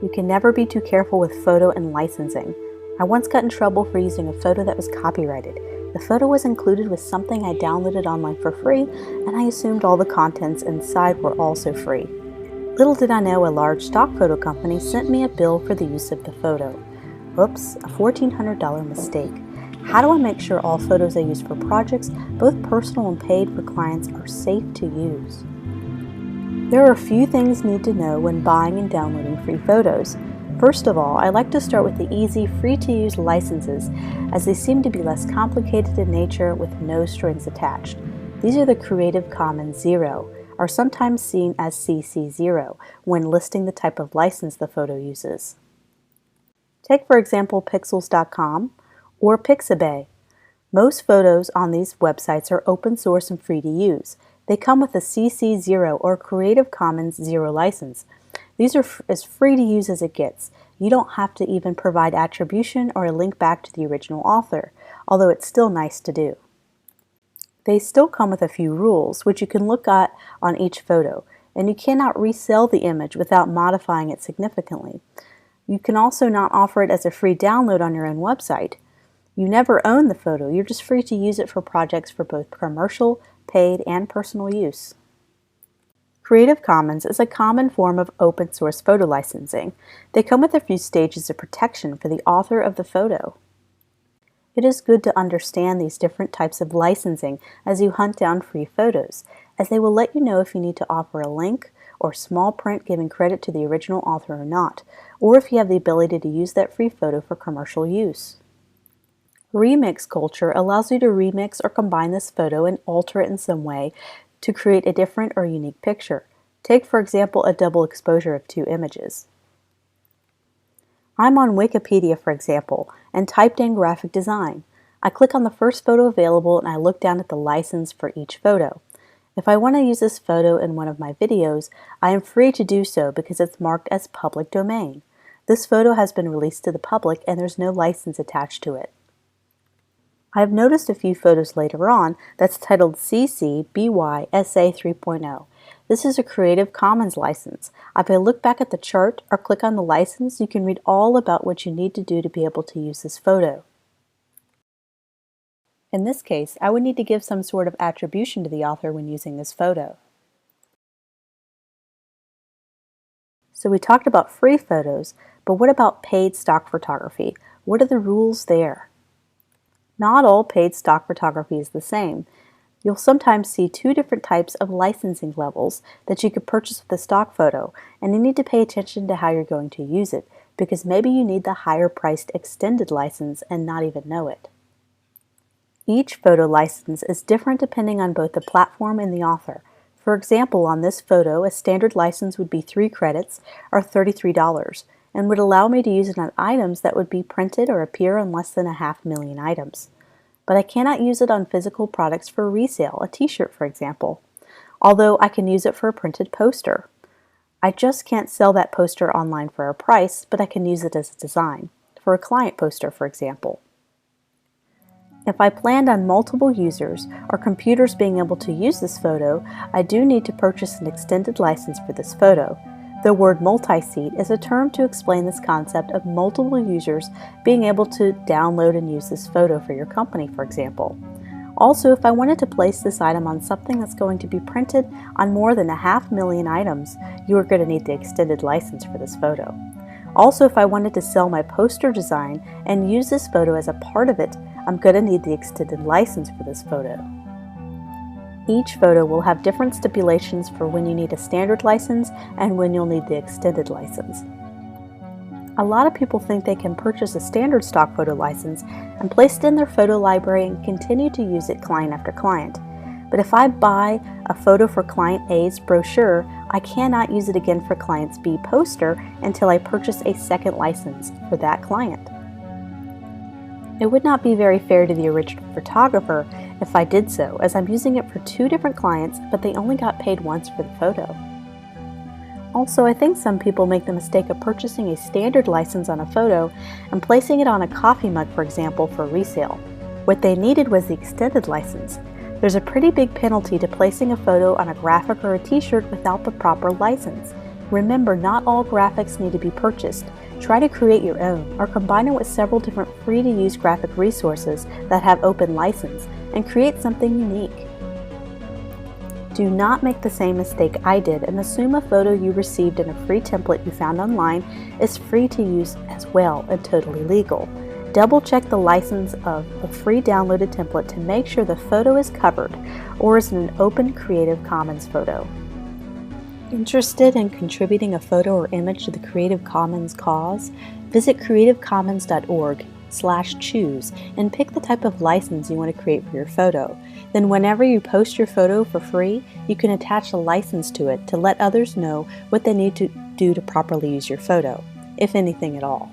You can never be too careful with photo and licensing. I once got in trouble for using a photo that was copyrighted. The photo was included with something I downloaded online for free, and I assumed all the contents inside were also free. Little did I know a large stock photo company sent me a bill for the use of the photo. Oops, a $1,400 mistake. How do I make sure all photos I use for projects, both personal and paid for clients, are safe to use? There are a few things you need to know when buying and downloading free photos. First of all, I like to start with the easy, free-to-use licenses, as they seem to be less complicated in nature with no strings attached. These are the Creative Commons Zero, are sometimes seen as CC0 when listing the type of license the photo uses. Take for example Pixels.com or Pixabay. Most photos on these websites are open source and free to use. They come with a CC0 or Creative Commons Zero license. These are as free to use as it gets. You don't have to even provide attribution or a link back to the original author, although it's still nice to do. They still come with a few rules, which you can look at on each photo, and you cannot resell the image without modifying it significantly. You can also not offer it as a free download on your own website. You never own the photo, you're just free to use it for projects for both commercial, paid, and personal use. Creative Commons is a common form of open source photo licensing. They come with a few stages of protection for the author of the photo. It is good to understand these different types of licensing as you hunt down free photos, as they will let you know if you need to offer a link or small print giving credit to the original author or not, or if you have the ability to use that free photo for commercial use. Remix culture allows you to remix or combine this photo and alter it in some way to create a different or unique picture. Take for example a double exposure of two images. I'm on Wikipedia for example and typed in graphic design. I click on the first photo available and I look down at the license for each photo. If I want to use this photo in one of my videos, I am free to do so because it's marked as public domain. This photo has been released to the public and there's no license attached to it. I have noticed a few photos later on that's titled CC BY SA 3.0. This is a Creative Commons license. If I look back at the chart or click on the license, you can read all about what you need to do to be able to use this photo. In this case, I would need to give some sort of attribution to the author when using this photo. So we talked about free photos, but what about paid stock photography? What are the rules there? Not all paid stock photography is the same. You'll sometimes see two different types of licensing levels that you could purchase with a stock photo, and you need to pay attention to how you're going to use it, because maybe you need the higher priced extended license and not even know it. Each photo license is different depending on both the platform and the author. For example, on this photo, a standard license would be 3 credits or $33 and would allow me to use it on items that would be printed or appear on less than 500,000 items. But I cannot use it on physical products for resale, a t-shirt for example, although I can use it for a printed poster. I just can't sell that poster online for a price, but I can use it as a design, for a client poster for example. If I planned on multiple users or computers being able to use this photo, I do need to purchase an extended license for this photo. The word multi-seat is a term to explain this concept of multiple users being able to download and use this photo for your company, for example. Also, if I wanted to place this item on something that's going to be printed on more than 500,000 items, you are going to need the extended license for this photo. Also, if I wanted to sell my poster design and use this photo as a part of it, I'm going to need the extended license for this photo. Each photo will have different stipulations for when you need a standard license and when you'll need the extended license. A lot of people think they can purchase a standard stock photo license and place it in their photo library and continue to use it client after client. But if I buy a photo for client A's brochure, I cannot use it again for client B's poster until I purchase a second license for that client. It would not be very fair to the original photographer if I did so, as I'm using it for 2 different clients, but they only got paid once for the photo. Also, I think some people make the mistake of purchasing a standard license on a photo and placing it on a coffee mug, for example, for resale. What they needed was the extended license. There's a pretty big penalty to placing a photo on a graphic or a t-shirt without the proper license. Remember, not all graphics need to be purchased. Try to create your own or combine it with several different free-to-use graphic resources that have open license and create something unique. Do not make the same mistake I did and assume a photo you received in a free template you found online is free to use as well and totally legal. Double check the license of the free downloaded template to make sure the photo is covered or is an open Creative Commons photo. Interested in contributing a photo or image to the Creative Commons cause? Visit creativecommons.org/choose and pick the type of license you want to create for your photo. Then whenever you post your photo for free, you can attach a license to it to let others know what they need to do to properly use your photo, if anything at all.